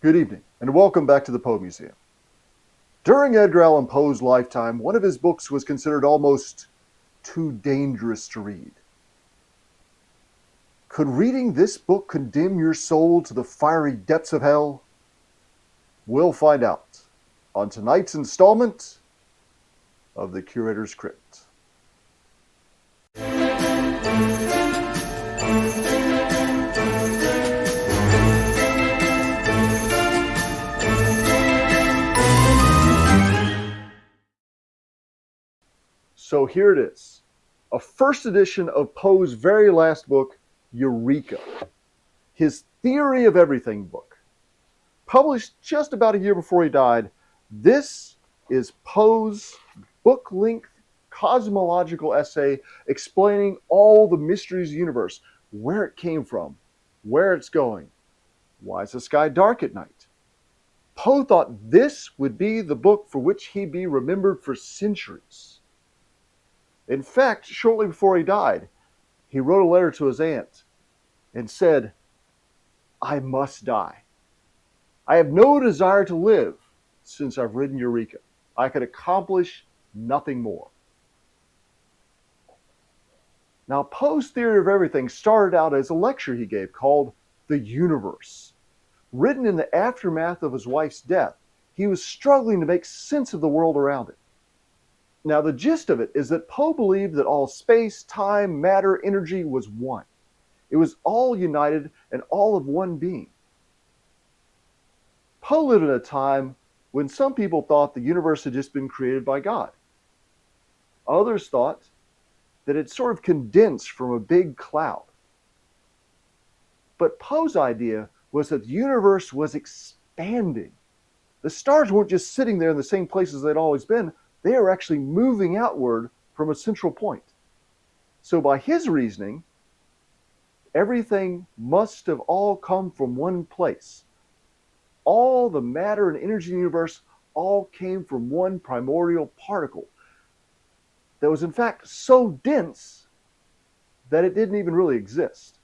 Good evening, and welcome back to the Poe Museum. During Edgar Allan Poe's lifetime, one of his books was considered almost too dangerous to read. Could reading this book condemn your soul to the fiery depths of hell? We'll find out on tonight's installment of the Curator's Crypt. So here it is, a first edition of Poe's very last book, Eureka, his Theory of Everything book. Published just about a year before he died, this is Poe's book-length cosmological essay explaining all the mysteries of the universe, where it came from, where it's going, why is the sky dark at night. Poe thought this would be the book for which he'd be remembered for centuries. In fact, shortly before he died, he wrote a letter to his aunt and said, "I must die. I have no desire to live since I've written Eureka. I could accomplish nothing more." Now, Poe's Theory of Everything started out as a lecture he gave called The Universe. Written in the aftermath of his wife's death, he was struggling to make sense of the world around him. Now, the gist of it is that Poe believed that all space, time, matter, energy was one. It was all united and all of one being. Poe lived in a time when some people thought the universe had just been created by God. Others thought that it sort of condensed from a big cloud. But Poe's idea was that the universe was expanding. The stars weren't just sitting there in the same places they'd always been. They are actually moving outward from a central point. So by his reasoning, everything must have all come from one place. All the matter and energy in the universe all came from one primordial particle that was in fact so dense that it didn't even really exist.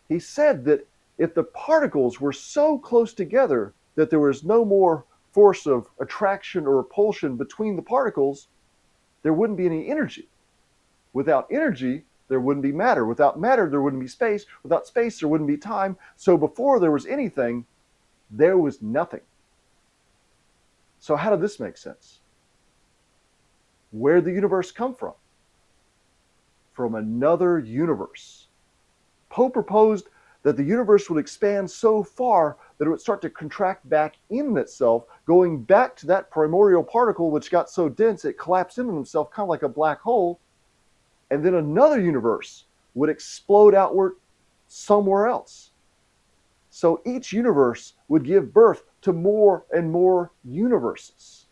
He said that if the particles were so close together that there was no more force of attraction or repulsion between the particles, there wouldn't be any energy. Without energy, there wouldn't be matter. Without matter, there wouldn't be space. Without space, there wouldn't be time. So before there was anything, there was nothing. So how did this make sense? Where did the universe come from? From another universe. Poe proposed that the universe would expand so far that it would start to contract back in itself, going back to that primordial particle which got so dense it collapsed into itself, kind of like a black hole, and then another universe would explode outward somewhere else. So each universe would give birth to more and more universes.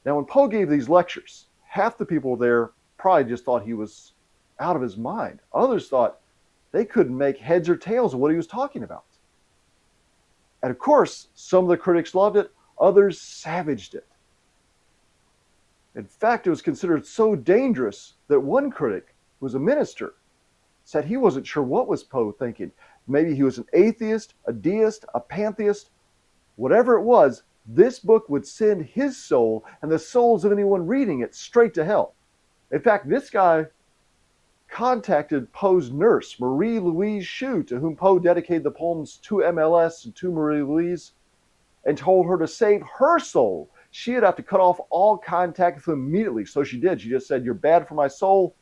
Now, when Poe gave these lectures, half the people there probably just thought he was out of his mind. Others thought they couldn't make heads or tails of what he was talking about. And of course, some of the critics loved it, others savaged it. In fact, it was considered so dangerous that one critic, who was a minister, said he wasn't sure what was Poe thinking. Maybe he was an atheist, a deist, a pantheist. Whatever it was, this book would send his soul and the souls of anyone reading it straight to hell. In fact, this guy contacted Poe's nurse, Marie Louise Shue, to whom Poe dedicated the poems To MLS and To Marie Louise, and told her to save her soul. She'd have to cut off all contact with him immediately. So she did. She just said, "You're bad for my soul.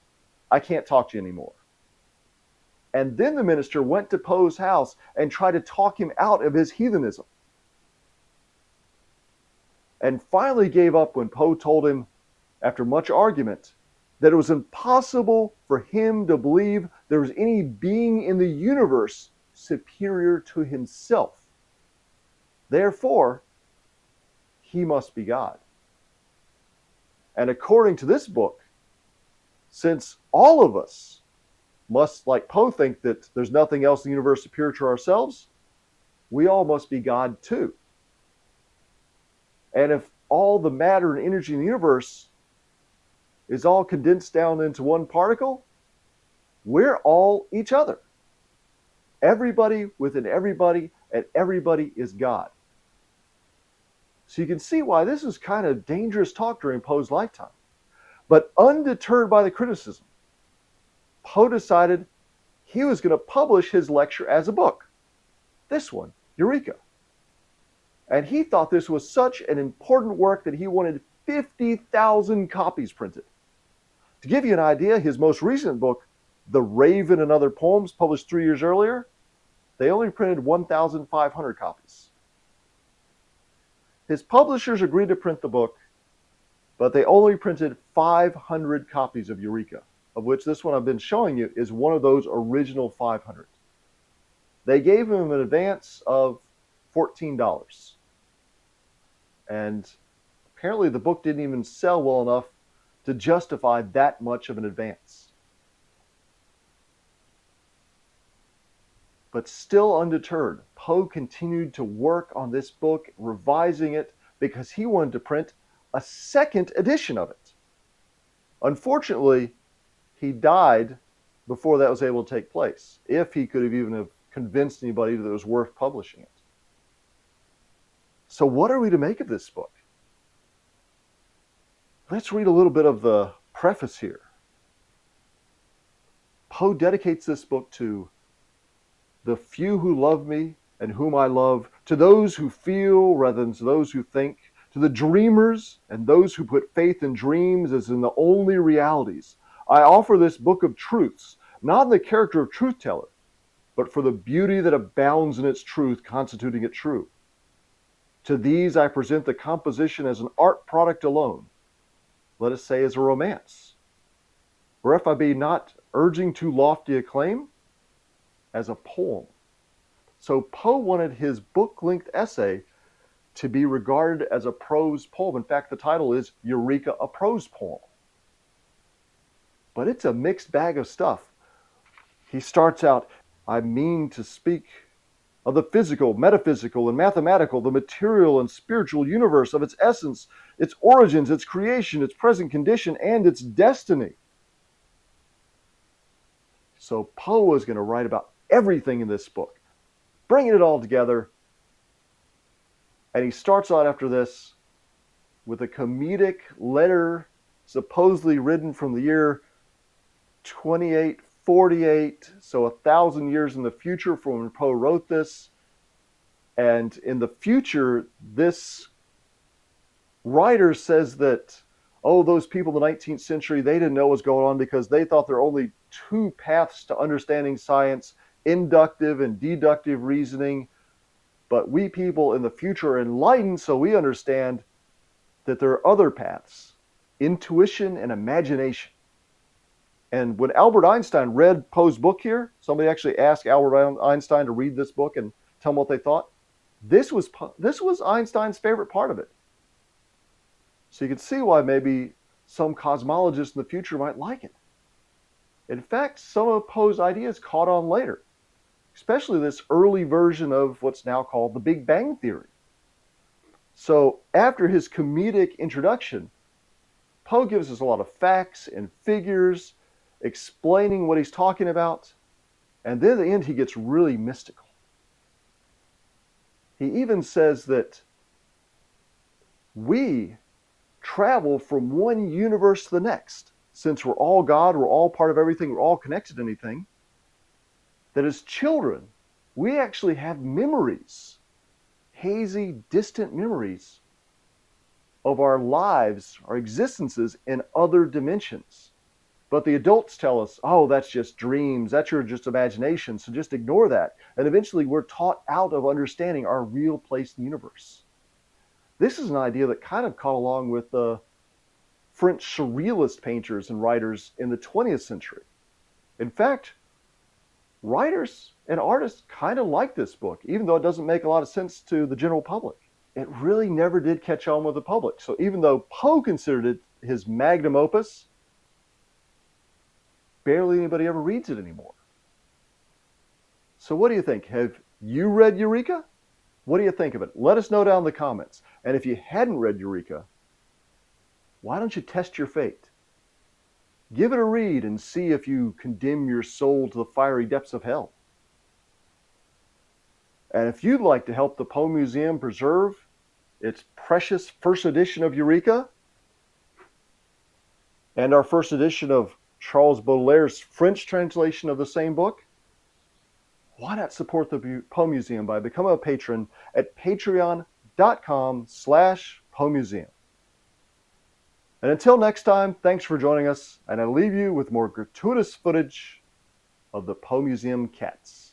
I can't talk to you anymore." And then the minister went to Poe's house and tried to talk him out of his heathenism. And finally gave up when Poe told him, after much argument, that it was impossible for him to believe there was any being in the universe superior to himself. Therefore, he must be God. And according to this book, since all of us must, like Poe, think that there's nothing else in the universe superior to ourselves, we all must be God too. And if all the matter and energy in the universe is all condensed down into one particle, we're all each other. everybody within everybody, and everybody is God. So you can see why this is kind of dangerous talk during Poe's lifetime. But undeterred by the criticism, Poe decided he was going to publish his lecture as a book. This one, Eureka. And he thought this was such an important work that he wanted 50,000 copies printed. To give you an idea, his most recent book, The Raven and Other Poems, published 3 years earlier, they only printed 1,500 copies. His publishers agreed to print the book, but they only printed 500 copies of Eureka, of which this one I've been showing you is one of those original 500. They gave him an advance of $14. And apparently the book didn't even sell well enough to justify that much of an advance. But still undeterred, Poe continued to work on this book, revising it because he wanted to print a second edition of it. Unfortunately, he died before that was able to take place, if he could have even have convinced anybody that it was worth publishing it. So what are we to make of this book? Let's read a little bit of the preface here. Poe dedicates this book to the few who love me and whom I love, to those who feel rather than to those who think, to the dreamers and those who put faith in dreams as in the only realities. I offer this book of truths, not in the character of truth teller, but for the beauty that abounds in its truth, constituting it true. To these I present the composition as an art product alone, let us say as a romance, or if I be not urging too lofty a claim, as a poem. So Poe wanted his book-length essay to be regarded as a prose poem. In fact, the title is Eureka, a Prose Poem. But it's a mixed bag of stuff. He starts out, I mean to speak of the physical, metaphysical, and mathematical, the material and spiritual universe, of its essence, its origins, its creation, its present condition, and its destiny. So Poe was going to write about everything in this book, bringing it all together. And he starts out after this with a comedic letter supposedly written from the year 2848, so 1,000 years in the future from when Poe wrote this. And in the future, this writer says that, oh, those people in the 19th century, they didn't know what was going on because they thought there were only two paths to understanding science, inductive and deductive reasoning. But we people in the future are enlightened, so we understand that there are other paths, intuition and imagination. And when Albert Einstein read Poe's book here, somebody actually asked Albert Einstein to read this book and tell them what they thought. This was Einstein's favorite part of it. So you can see why maybe some cosmologists in the future might like it. In fact, some of Poe's ideas caught on later, especially this early version of what's now called the Big Bang Theory. So after his comedic introduction, Poe gives us a lot of facts and figures, explaining what he's talking about, and then at the end he gets really mystical. He even says that we travel from one universe to the next. Since we're all God, we're all part of everything, we're all connected to anything, that as children, we actually have memories, hazy, distant memories of our lives, our existences in other dimensions. But the adults tell us, oh, that's just dreams, that's your just imagination, so just ignore that. And eventually we're taught out of understanding our real place in the universe. This is an idea that kind of caught along with the French surrealist painters and writers in the 20th century. In fact, writers and artists kind of like this book, even though it doesn't make a lot of sense to the general public. It really never did catch on with the public. So even though Poe considered it his magnum opus, barely anybody ever reads it anymore. So what do you think? Have you read Eureka? What do you think of it? Let us know down in the comments. And if you hadn't read Eureka, why don't you test your fate? Give it a read and see if you condemn your soul to the fiery depths of hell. And if you'd like to help the Poe Museum preserve its precious first edition of Eureka and our first edition of Charles Baudelaire's French translation of the same book, why not support the Poe Museum by becoming a patron at patreon.com/Poe Museum. And until next time, thanks for joining us, and I leave you with more gratuitous footage of the Poe Museum cats.